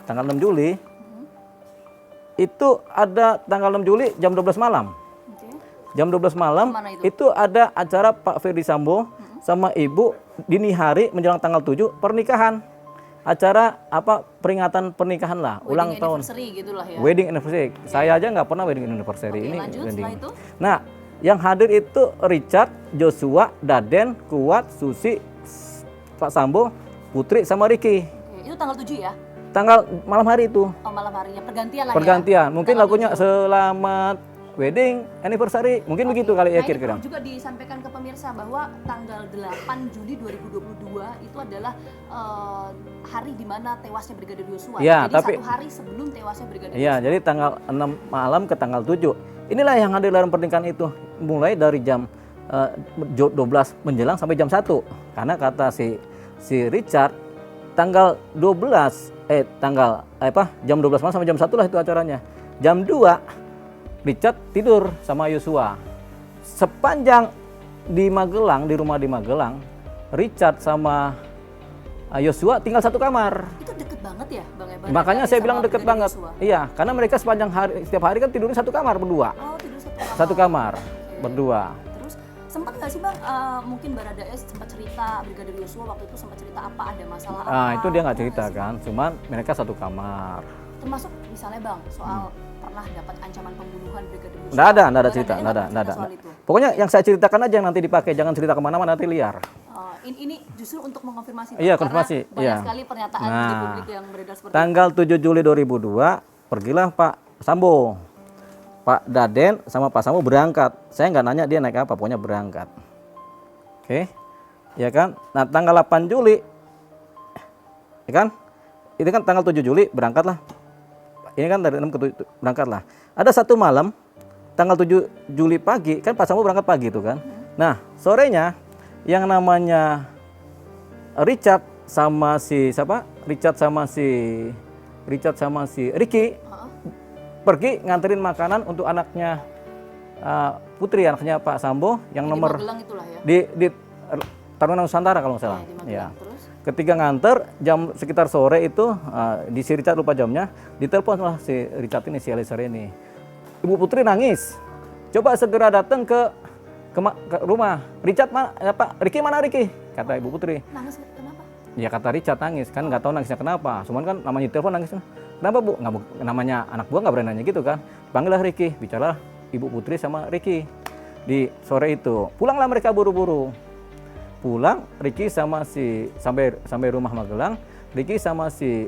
tanggal 6 Juli, itu ada tanggal 6 Juli jam 12 malam. Jam 12 malam itu ada acara Pak Ferdi Sambo sama Ibu dini hari menjelang tanggal 7 pernikahan. Acara apa peringatan pernikahan lah, ulang tahun. Gitu lah ya. Wedding anniversary. Saya aja nggak pernah wedding anniversary ini. Lanjut, wedding. itu? Nah, yang hadir itu Richard, Joshua, Daden, Kuat, Susi, Pak Sambo, Putri sama Ricky. Itu tanggal 7 ya? Tanggal malam hari itu. Oh, malam harinya pergantian lah Pergantian. ya. Mungkin Tanggal lagunya 7. Selamat Wedding Anniversary. Mungkin begitu kali ya kira-kira. Ini juga disampaikan ke pemirsa bahwa tanggal 8 Juli 2022 itu adalah hari di mana tewasnya Brigadir Yosua. Ya, jadi tapi 1 hari sebelum tewasnya Brigadir iya, Yosua. jadi tanggal 6 malam ke tanggal 7. Inilah yang hadir dalam pernikahan itu. Mulai dari jam 12 menjelang sampai jam 1. Karena kata si Richard tanggal 12 jam 12 malam sampai jam 1 lah itu acaranya. Jam 2 Richard tidur sama Yosua. Sepanjang di Magelang, di rumah di Magelang, Richard sama Yosua tinggal satu kamar. Itu deket banget ya, Bang Eban? Makanya saya bilang deket Brigadir banget. Yosua? Iya, karena mereka sepanjang hari, setiap hari kan tidurnya satu kamar berdua. Oh, tidur satu kamar. Satu kamar Oke. berdua. Terus sempat nggak sih Bang, mungkin Baradae sempat cerita, Brigadir Yosua waktu itu sempat cerita apa, ada masalah apa? Nah, itu dia nggak cerita Nggak sih, kan. Cuman mereka satu kamar. Bang? Termasuk misalnya Bang, soal pernah dapat ancaman pembunuhan Brigadir Yosua. Nggak ada Baradae cerita, nggak ada. cerita soal itu? Pokoknya yang saya ceritakan aja yang nanti dipakai, jangan cerita kemana-mana nanti liar. Ini justru untuk mengonfirmasi. Iya, Bang, konfirmasi, karena banyak iya. sekali pernyataan di Nah, publik yang beredar seperti Tanggal 7 Juli 2002, pergilah Pak Sambo, Pak Daden sama Pak Sambo berangkat. Saya nggak nanya dia naik apa, pokoknya berangkat. Oke, ya kan? Nah, tanggal 8 Juli, ya kan? Itu kan tanggal 7 Juli berangkatlah. Ini kan dari 6 ke 7 berangkatlah. Ada satu malam, tanggal 7 Juli pagi, kan Pak Sambo berangkat pagi itu kan. Nah, sorenya yang namanya Richard sama si siapa? Richard sama si Ricky pergi nganterin makanan untuk anaknya Putri, anaknya Pak Sambo yang di nomor Magelang itulah ya. di Taruna Nusantara kalau nggak salah. Di Magelang. Ya. Terus Ketika nganter jam sekitar sore itu di si Richard lupa jamnya, ditelepon lah si Richard ini, si Elisa ini. Ibu Putri nangis. Coba segera datang ke rumah. Richard mana? Pak Ricky mana Ricky? Kata Ibu Putri. nangis kenapa? Ya kata Richard nangis, kan nggak tahu nangisnya kenapa. Cuman kan namanya telepon nangis. Kenapa Bu? Namanya anak buah nggak berani nanya gitu kan. Panggillah Ricky, bicara Ibu Putri sama Ricky. Di sore itu, pulanglah mereka buru-buru. Pulang, Ricky sama sampai rumah Magelang, Ricky sama si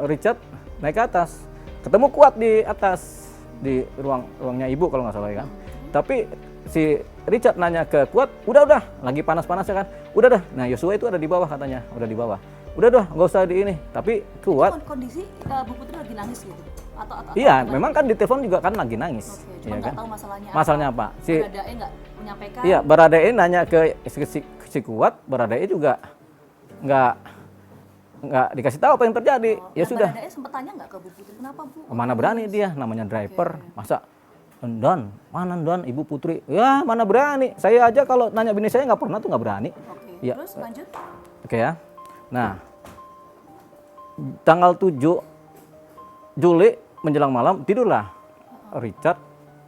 Richard naik ke atas. Ketemu Kuat di atas, di ruangnya Ibu kalau nggak salah ya kan. Tapi si Richard nanya ke Kuat, udah, lagi panas-panasnya kan. Udah dah. Nah, Yosua itu ada di bawah katanya, udah di bawah. Udah, nggak usah di ini. Tapi Kuat. Kondisi Bu Putri lagi nangis gitu? Atau Iya, memang kan di telepon juga kan lagi nangis. Oke, cuma Iya nggak kan? tahu masalahnya Masalahnya apa? Si Baradae nggak menyampaikan? Iya, Baradae nanya ke si Kuat, Baradae juga nggak dikasih tahu apa yang terjadi. Ya sudah. Baradae sempat tanya nggak ke Bu Putri, kenapa Bu? Mana berani dia, namanya driver. Masa Don, mana Don, Ibu Putri? Ya mana berani. Saya aja kalau nanya bini saya nggak pernah tuh nggak berani. Oke, Ya. terus lanjut. Oke ya. Nah, tanggal 7 Juli menjelang malam tidurlah Richard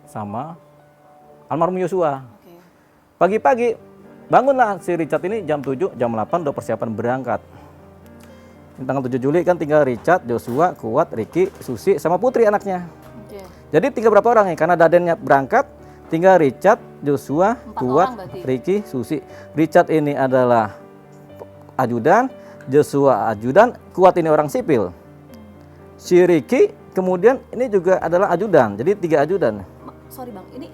sama almarhum Yosua. Oke. Pagi-pagi bangunlah si Richard ini jam 7, jam 8 udah persiapan berangkat. Tanggal 7 Juli kan tinggal Richard, Joshua, Kuat, Ricky, Susi sama Putri anaknya. Oke. Jadi tinggal berapa orang nih? Karena Dadennya berangkat, tinggal Richard, Joshua, 4 Kuat, orang berarti. Ricky, Susi. Richard ini adalah ajudan, Joshua ajudan, Kuat ini orang sipil. Si Ricky kemudian ini juga adalah ajudan, jadi 3 ajudan. Sorry Bang, ini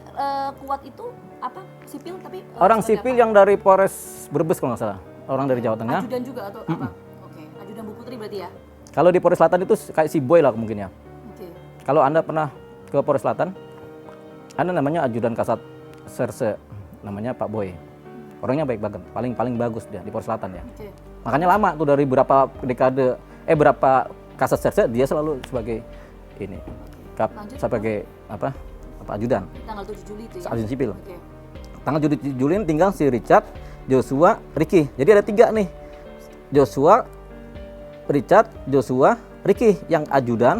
Kuat itu apa? Sipil tapi Orang sebagai sipil apa? yang dari Polres Brebes kalau nggak salah, orang dari Jawa Tengah. Ajudan juga atau apa? Oke, ajudan Bu Putri berarti ya? Kalau di Polres Selatan itu kayak si Boy lah mungkin ya. Oke. Kalau Anda pernah ke Polres Selatan, Anda namanya ajudan Kasat Serse, namanya Pak Boy. Orangnya baik banget, paling bagus dia di Polres Selatan ya. Oke. Makanya lama tuh dari berapa dekade, berapa Kasat Serse dia selalu sebagai ini, Lanjut. sebagai apa ajudan, Tanggal 7 Juli itu ya? ajudan sipil. Oke. Tanggal Juli ini tinggal si Richard, Joshua, Ricky. Jadi ada 3 nih, Joshua, Richard, Joshua, Ricky yang ajudan.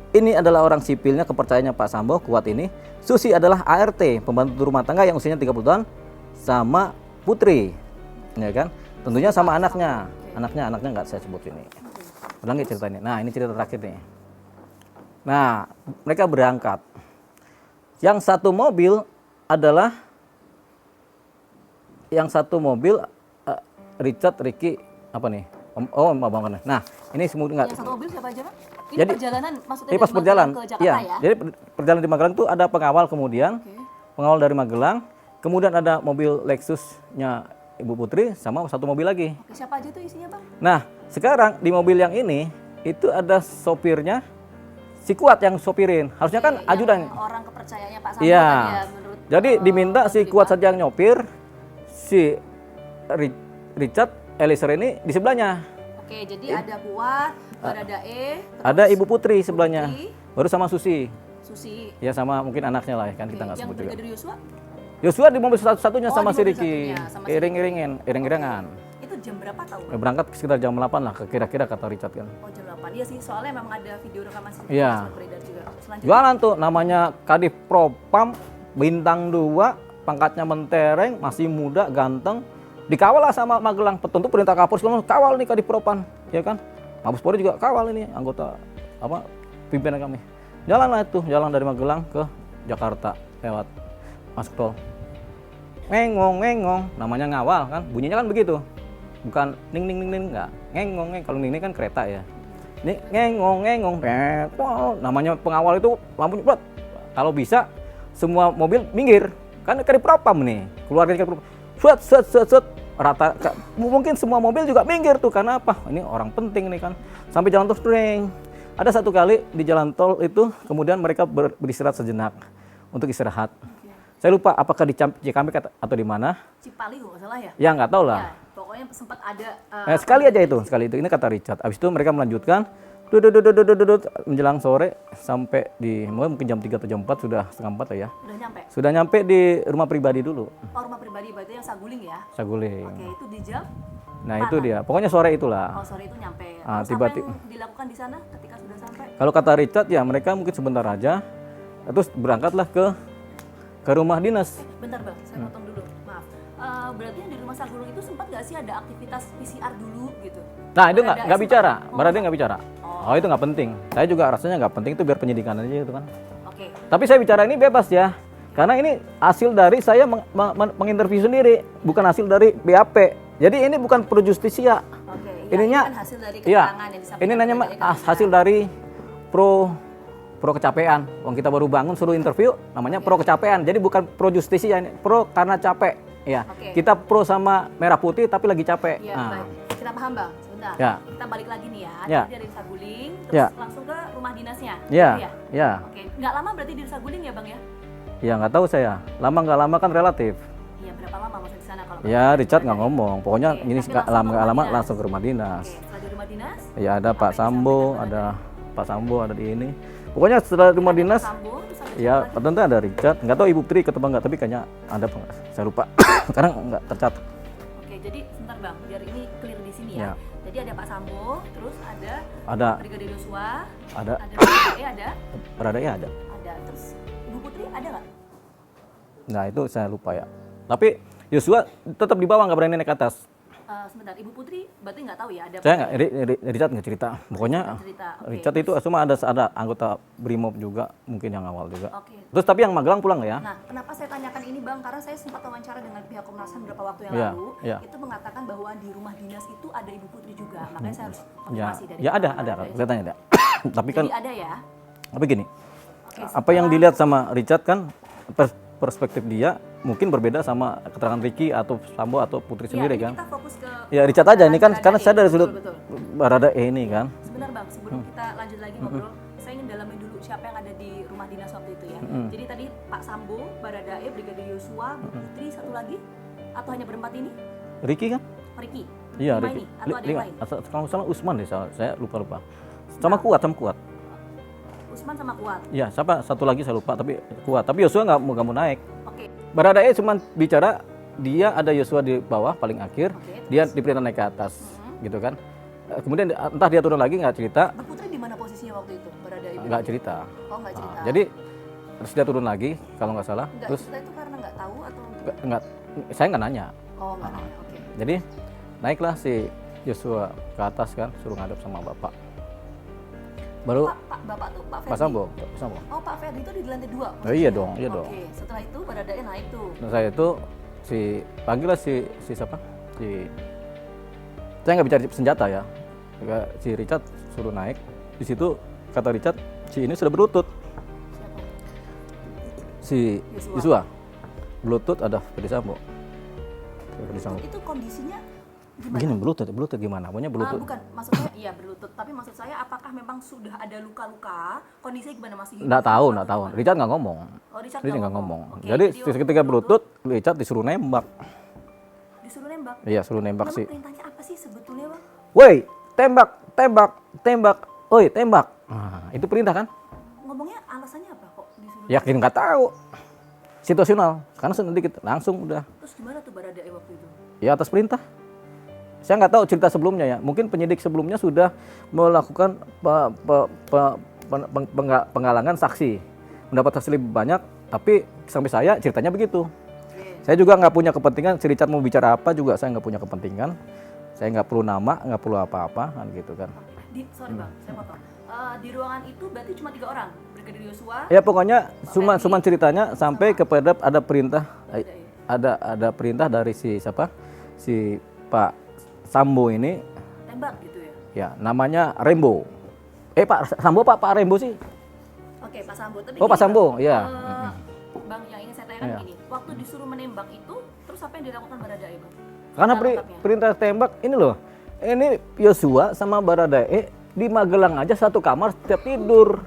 Ini adalah orang sipilnya kepercayaannya Pak Sambo, Kuat ini. Susi adalah ART, pembantu rumah tangga yang usianya 30 tahun sama Putri. Ya kan? Tentunya sama anaknya. Anaknya nggak saya sebut ini. Ulangi cerita ini. Nah, ini cerita terakhir nih. Nah, mereka berangkat. Yang satu mobil adalah Richard, Ricky, apa nih? Abang. Nah, ini semua enggak. Yang satu mobil siapa aja, Bang? Ini Jadi, perjalanan maksudnya pas dari perjalanan Magelang ke Jakarta iya, ya? jadi perjalanan di Magelang tuh ada pengawal kemudian. Oke. Pengawal dari Magelang, kemudian ada mobil Lexusnya Ibu Putri sama satu mobil lagi. Oke, siapa aja tuh isinya, Bang? Nah, sekarang di mobil yang ini itu ada sopirnya si Kuat yang sopirin. Harusnya kan Yang ajudan. orang kepercayaannya Pak Sambo Iya. tadi ya, menurut Jadi diminta si Berlipat. Kuat saja yang nyopir, si Richard Eliezer ini di sebelahnya. Oke, jadi ada Kuat, Baradae, Ada Ibu Putri sebelahnya. Putri, Baru sama Susi. Susi. Ya sama mungkin anaknya lah kan kita nggak Yang sebut juga. Brigadir Yosua Yosua di mobil satu-satunya Oh, sama di si mobil Ricky. satunya, sama si Iring-iringan. itu jam berapa tahu? Ya, berangkat sekitar jam 8 lah kira-kira kata Richard kan. Oh, jam 8. Iya sih, soalnya memang ada video rekaman CCTV Iya. sempat beredar juga. Selanjutnya Jualan tuh namanya Kadif Propam bintang 2, pangkatnya mentereng, masih muda, ganteng. Dikawal lah sama Magelang. Tentu perintah Kapolres kawal nih Kadif Propam, ya kan? Mabes Polri juga kawal ini anggota pimpinan kami. Jalan lah itu, jalan dari Magelang ke Jakarta lewat masuk tol. Ngengong, namanya ngawal kan, bunyinya kan begitu. Bukan ning enggak. Ngengong, kalau ning kan kereta ya. Ini ngengong, namanya pengawal itu lampunya plat. Kalau bisa semua mobil minggir. Kan Kadif Propam nih, keluar dari Kadif Propam. Set, rata. Mungkin semua mobil juga minggir tuh, karena apa? Ini orang penting nih kan. Sampai jalan tol sering. Ada satu kali di jalan tol itu, kemudian mereka beristirahat sejenak untuk istirahat. Saya lupa apakah di Cikampek atau di mana. Cipali kalau nggak salah ya? Ya nggak tahu lah. Ya, pokoknya sempat ada Sekali aja itu, Ini kata Richard. Abis itu mereka melanjutkan, menjelang sore sampai di mungkin jam 3 atau jam 4 sudah setengah 4 lah ya. udah nyampe. Sudah nyampe di rumah pribadi dulu, Oh, rumah pribadi berarti yang Saguling ya? Saguling. Oke, itu di jam? Nah itu dia, pokoknya sore itulah. Oh, sore itu nyampe. Ah, Terus tiba-tiba. apa yang dilakukan di sana ketika sudah sampai? Kalau kata Richard ya mereka mungkin sebentar aja, terus berangkatlah ke rumah dinas. Bentar Bang, saya potong dulu, maaf. Berarti yang di rumah Saguling itu sempat nggak sih ada aktivitas PCR dulu gitu? Nah itu Barada nggak bicara, sempat- Barada nggak bicara. Oh itu nggak penting. Saya juga rasanya nggak penting, itu biar penyidikan aja gitu kan. Oke. Tapi saya bicara ini bebas ya, karena ini hasil dari saya menginterview sendiri, bukan hasil dari BAP. Jadi ini bukan pro justisia. Oke. Ya, Ininya, ini kan hasil dari iya, keterangan yang disampaikan. ini nanya oleh Kak hasil dari pro kecapean. Wong kita baru bangun suruh interview, namanya pro kecapean. Jadi bukan pro justisia, ini pro karena capek. Ya, Oke. kita pro sama merah putih tapi lagi capek. Iya, Nah, baik. Kita paham Bang, sebentar. Ya. Kita balik lagi nih ya. Ya. Tadi dari Saguling, terus Ya. langsung ke rumah dinasnya. ya, gitu ya, Oke, nggak lama berarti di Saguling ya Bang ya? ya nggak tahu saya. Lama nggak lama kan relatif. Iya, berapa lama maksudnya di sana kalau? Ya, Richard nggak ngomong. Pokoknya Oke, ini tapi nggak langsung lama ke nggak lama rumah langsung ke rumah dinas. Oke, setelah di rumah dinas, Ya ada apa Pak yang Sambo, disampaikan ada Pak Sambo, ada di ini. Pokoknya setelah rumah dinas, Sambo, terus ada ya siapa lagi? tentu ada Richard. Nggak tahu Ibu Putri ketemu nggak, tapi kayaknya ada. Saya lupa. Sekarang nggak tercatat. Oke, jadi sebentar Bang, biar ini clear di sini Ya. ya. Jadi ada Pak Sambo, terus ada Ada, Brigadir Yosua, ada, ada, berada ya ada. terus Ibu Putri ada nggak? Nah itu saya lupa ya. Tapi Yosua tetap di bawah, nggak berani naik ke atas. Sebentar, Ibu Putri berarti nggak tahu ya ada. Saya nggak, Richard nggak cerita. Pokoknya cerita. Oke. Richard itu cuma ada anggota Brimob juga, mungkin yang awal juga. Oke. Terus tapi yang Magelang pulang ya? Nah, kenapa saya tanyakan ini Bang? Karena saya sempat wawancara dengan pihak Komnas HAM beberapa waktu yang Iya, lalu, iya. itu mengatakan bahwa di rumah dinas itu ada Ibu Putri juga. Makanya saya harus Ya, konfirmasi dari ya ada, keterangan dari- kelihatannya ada. Tapi kan, Jadi ada ya. tapi gini, Oke, apa yang dilihat sama Richard kan perspektif dia mungkin berbeda sama keterangan Ricky atau Sambo atau Putri sendiri ini kan. kita fokus ke Ya Richard aja ini kan, karena saya dari sudut Betul, betul. Barada ini kan. Sebentar Bang, sebelum kita lanjut lagi ngobrol, saya ingin dalamin dulu siapa yang ada di rumah dinas waktu itu ya. Jadi tadi Pak Sambo, Baradae, Brigadir Yosua, Bu Putri, satu lagi atau hanya berempat ini? Ricky kan? Ricky. Iya Lima Ricky. ini atau ada yang lain? Kalau nggak salah Usman deh, saya lupa. Sama Kuat. Usman sama Kuat. Iya, siapa satu lagi saya lupa, tapi Kuat. Tapi Yosua nggak mau naik. Oke. Baradae cuma bicara dia ada Yosua di bawah paling akhir, Oke, dia diperintah naik ke atas, gitu kan. Kemudian entah dia turun lagi nggak cerita. Bu Putri di mana kondisinya waktu itu Baradae? Nggak cerita. Oh, nggak cerita. Jadi terus dia turun lagi kalau nggak salah. Nggak Terus cerita itu karena nggak tahu atau? nggak, saya nggak nanya. Oh, nggak nanya, oke. Jadi naiklah si Yosua ke atas kan, suruh ngadep sama bapak. Baru Bapak tuh Pak Ferdi? Pak Sambo, Pak Sambo. Oh, Pak Ferdi itu di lantai 2? Oh, iya dong, iya dong. Oke, setelah itu Baradae naik tuh. Nah, saya itu panggillah si siapa? Saya nggak bicara senjata ya. Si Richard suruh naik. Di situ kata Richard, si ini sudah berlutut. Siapa? Si Yosua. Berlutut ada Ferdi Sambo. Ferdi Sambo. Itu kondisinya gimana? Begini berlutut gimana? Pokoknya berlutut. Bukan, maksudnya iya berlutut. Tapi maksud saya apakah memang sudah ada luka-luka? Kondisinya gimana, masih hidup? Nggak tahu. Richard nggak ngomong. Oh, Richard Nggak ngomong. Oke, Jadi waktu ketika berlutut, Richard disuruh nembak. disuruh nembak? Iya, suruh nembak Memang sih. perintahnya apa sih sebetulnya, Bang? Woi, tembak. Woi, tembak. Nah, itu perintah kan? Ngomongnya alasannya apa kok disuruh? Yakin nggak tahu. Situasional. Karena sedikit langsung udah. Terus gimana tuh Baradae waktu itu? Ya atas perintah. Saya nggak tahu cerita sebelumnya ya. Mungkin penyidik sebelumnya sudah melakukan penggalangan saksi, mendapat saksi lebih banyak. Tapi sampai saya ceritanya begitu. Saya juga nggak punya kepentingan. Si Richard mau bicara apa juga saya nggak punya kepentingan. Saya nggak perlu nama, nggak perlu apa-apa, kan gitu kan. Sorry Bang, saya potong. Di ruangan itu berarti cuma 3 orang, Brigadir Yosua. Ya pokoknya cuma ceritanya sampai kepada ada perintah, ada perintah dari si siapa, si Pak Sambo ini. Tembak gitu ya? Ya namanya Rembo. Pak Sambo Pak Rembo sih. Oke, Pak Sambo. Tapi Oh, Pak gini, Sambo, Bang. iya. Bang, yang ingin saya tanyakan Iya. begini. Waktu disuruh menembak itu, terus apa yang dilakukan Baradae, Bang? Karena Lengkapnya. perintah tembak ini loh. Ini Yosua sama Baradae di Magelang aja satu kamar setiap tidur.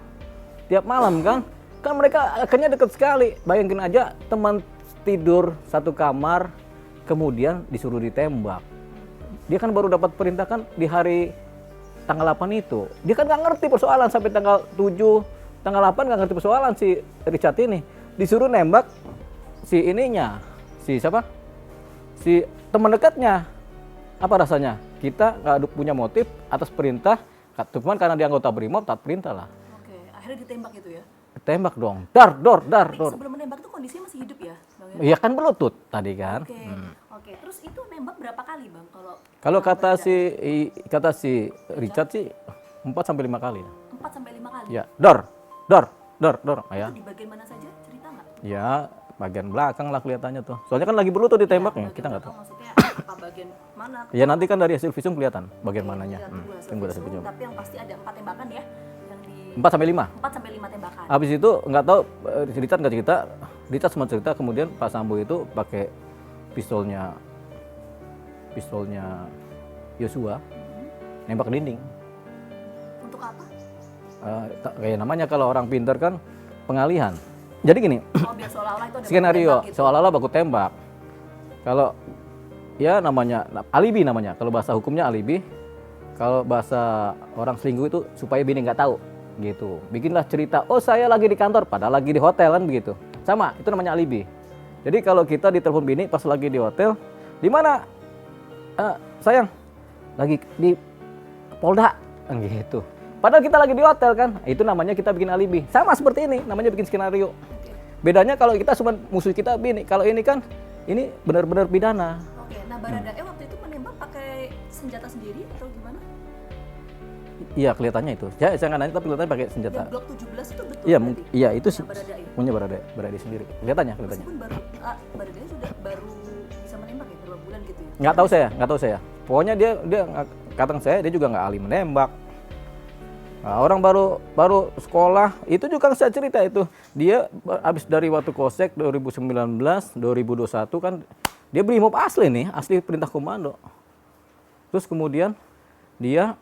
Tiap malam kan. Kan mereka akhirnya deket sekali. Bayangin aja teman tidur satu kamar kemudian disuruh ditembak. Dia kan baru dapat perintah kan di hari tanggal 8 itu. Dia kan nggak ngerti persoalan sampai tanggal 7, tanggal 8 nggak ngerti persoalan si Richard ini. Disuruh nembak si ininya, si siapa? Si teman dekatnya. Apa rasanya? Kita nggak punya motif atas perintah, cuman karena dia anggota BRIMOB taat perintah lah. Oke, akhirnya ditembak itu ya? Tembak dong. Dar. Tapi sebelum menembak itu kondisinya masih hidup ya, Bang? Ya? Iya kan berlutut tadi kan. Oke. Terus itu nembak berapa kali, Bang? Kalau kata si Richard sih 4 sampai 5 kali. 4 sampai 5 kali? Ya, dor. Ya. Itu di bagian mana saja? Cerita nggak? Ya, bagian belakang lah kelihatannya tuh. Soalnya kan lagi berlutut ditembaknya, Bagian kita nggak tahu. belakang Maksudnya apa bagian mana? Ya nanti kan dari hasil visum kelihatan bagian Oke, mananya. kita tunggu hasil Tunggu hasil visum, visum. Tapi yang pasti ada 4 tembakan ya? Yang di 4 sampai 5. 4 sampai 5 tembakan. Habis itu nggak tahu Richard nggak cerita. Richard cuma cerita kemudian Pak Sambo itu pakai pistolnya Yosua nembak ke dinding. Untuk apa? Kayak namanya kalau orang pintar kan pengalihan. Jadi gini, Oh, biar seolah-olah itu ada skenario tembak gitu. seolah-olah baku tembak. Kalau ya namanya alibi namanya. Kalau bahasa hukumnya alibi. Kalau bahasa orang selingkuh itu supaya bini nggak tahu gitu. Bikinlah cerita, oh saya lagi di kantor padahal lagi di hotel kan begitu. Sama, itu namanya alibi. Jadi kalau kita ditelepon bini pas lagi di hotel, di mana? Sayang, lagi di Polda kan gitu. Padahal kita lagi di hotel kan. Itu namanya kita bikin alibi. Sama seperti ini, namanya bikin skenario. Bedanya kalau kita cuma musuh kita bini, kalau ini kan ini benar-benar pidana. Oke, nah Baradae waktu itu menembak pakai senjata sendiri atau gimana? Iya kelihatannya itu. Saya nggak nanya tapi kelihatannya pakai senjata. Yang Glock 17 itu betul Iya, berarti? iya itu Punya Baradae. punya Baradae sendiri. Kelihatannya. Meskipun Baradae sudah baru bisa menembak ya, berapa bulan gitu ya? Nggak tahu saya. Pokoknya dia kata saya dia juga nggak ahli menembak. Nah, orang baru sekolah itu juga saya cerita itu dia habis dari waktu Kosek 2019 2021 kan dia BRIMOB asli nih, asli perintah komando. Terus kemudian dia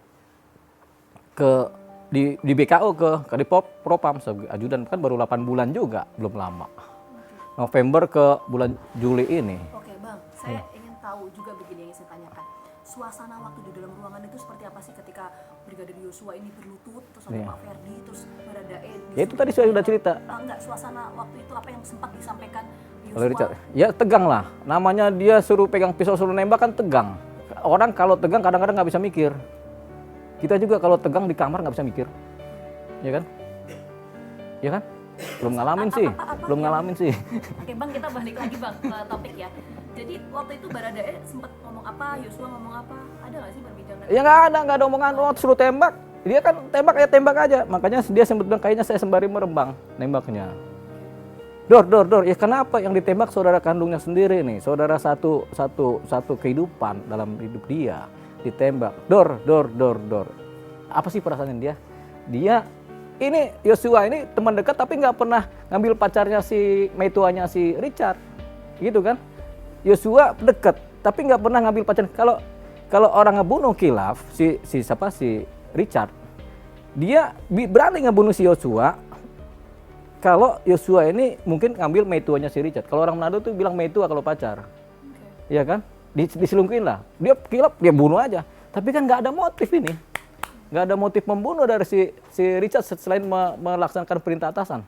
di BKO ke Propam sebagai ajudan kan baru 8 bulan juga, belum lama. November ke bulan Juli ini. Oke Bang, saya ingin tahu juga begini yang saya tanyakan. Suasana waktu di dalam ruangan itu seperti apa sih ketika Brigadir Yosua ini berlutut, terus ada Pak Ferdi, terus Baradae. Ya itu tadi saya sudah cerita. Enggak, suasana waktu itu apa yang sempat disampaikan Kalau Yosua? Richard, ya tegang lah. Namanya dia suruh pegang pisau suruh nembak kan tegang. Orang kalau tegang kadang-kadang nggak bisa mikir. Kita juga kalau tegang di kamar nggak bisa mikir. ya kan? Ya kan? Belum ngalamin sih, belum ngalamin sih. Oke bang, kita balik lagi bang ke topik ya. Jadi waktu itu Baradae sempat ngomong apa, Yosua ngomong apa, ada nggak sih perbincangan? Ya nggak ada omongan, suruh tembak. Dia kan tembak ya tembak aja. Makanya dia sempat bilang kayaknya saya sembari merembang nembaknya. Dor, ya kenapa yang ditembak saudara kandungnya sendiri nih, saudara satu kehidupan dalam hidup dia ditembak. Dor. Apa sih perasaan dia? Dia ini Yosua ini teman dekat tapi nggak pernah ngambil pacarnya si meituanya si Richard, gitu kan? Yosua dekat tapi nggak pernah ngambil pacar. Kalau orang ngebunuh Khilaf si Richard, dia berani ngebunuh si Yosua. Kalau Yosua ini mungkin ngambil meituanya si Richard. Kalau orang Manado tuh bilang meitua kalau pacar. Iya kan? Diselingkuhin lah. Dia Khilaf, dia bunuh aja. Tapi kan nggak ada motif ini. Nggak ada motif membunuh dari si Richard selain melaksanakan perintah atasan.